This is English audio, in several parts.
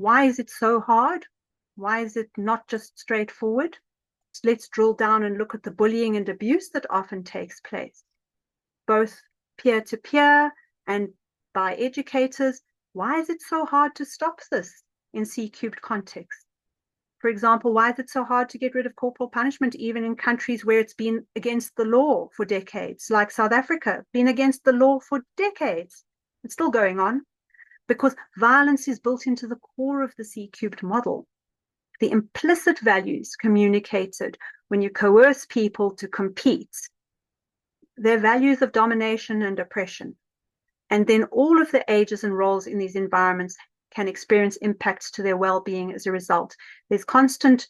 Why is it so hard? Why is it not just straightforward? So let's drill down and look at the bullying and abuse that often takes place, both peer-to-peer and by educators. Why is it so hard to stop this in C-cubed context? For example, why is it so hard to get rid of corporal punishment, even in countries where it's been against the law for decades, like South Africa, been against the law for decades? It's still going on because violence is built into the core of the C-cubed model. The implicit values communicated when you coerce people to compete, their values of domination and oppression. And then all of the ages and roles in these environments can experience impacts to their well-being as a result. There's constant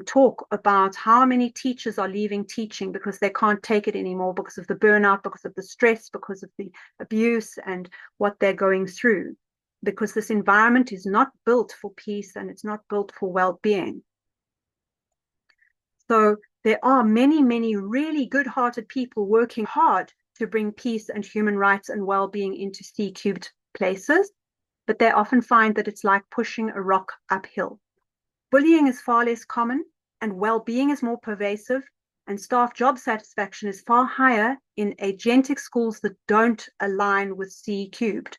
talk about how many teachers are leaving teaching because they can't take it anymore, because of the burnout, because of the stress, because of the abuse and what they're going through, because this environment is not built for peace and it's not built for well-being. So there are many, many really good-hearted people working hard to bring peace and human rights and well-being into C-cubed places, but they often find that it's like pushing a rock uphill. Bullying is far less common, and well-being is more pervasive, and staff job satisfaction is far higher in agentic schools that don't align with C-cubed.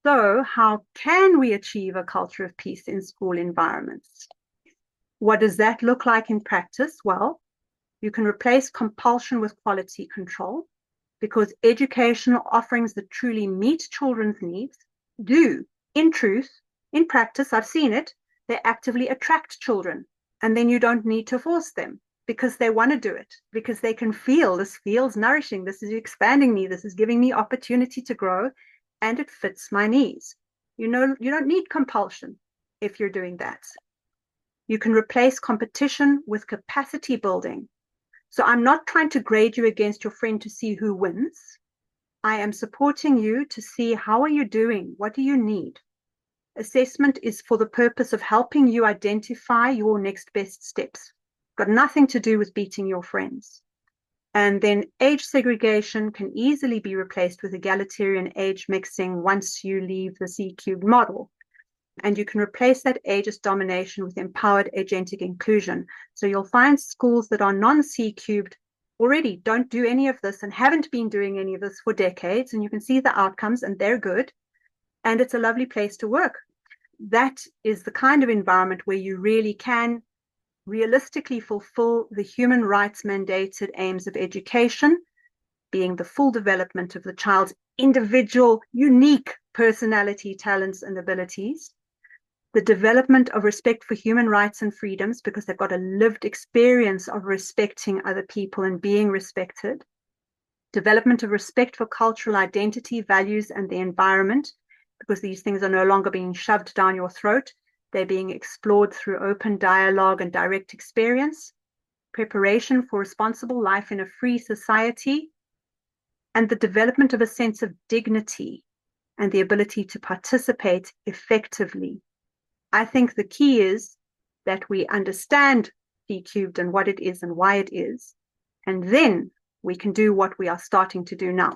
So how can we achieve a culture of peace in school environments? What does that look like in practice? Well, you can replace compulsion with quality control, because educational offerings that truly meet children's needs do, in truth, in practice, I've seen it, they actively attract children, and then you don't need to force them because they want to do it, because they can feel this feels nourishing, this is expanding me, this is giving me opportunity to grow, and it fits my needs. You know, you don't need compulsion if you're doing that. You can replace competition with capacity building. So I'm not trying to grade you against your friend to see who wins. I am supporting you to see how are you doing? What do you need? Assessment is for the purpose of helping you identify your next best steps. Got nothing to do with beating your friends. And then age segregation can easily be replaced with egalitarian age mixing once you leave the C-cubed model. And you can replace that ageist domination with empowered agentic inclusion. So you'll find schools that are non-C-cubed already don't do any of this and haven't been doing any of this for decades, and you can see the outcomes and they're good, and it's a lovely place to work. That is the kind of environment where you really can realistically fulfill the human rights mandated aims of education, being the full development of the child's individual, unique personality, talents, and abilities, the development of respect for human rights and freedoms, because they've got a lived experience of respecting other people and being respected, development of respect for cultural identity, values, and the environment, because these things are no longer being shoved down your throat. They're being explored through open dialogue and direct experience, preparation for responsible life in a free society, and the development of a sense of dignity and the ability to participate effectively. I think the key is that we understand C-cubed and what it is and why it is, and then we can do what we are starting to do now.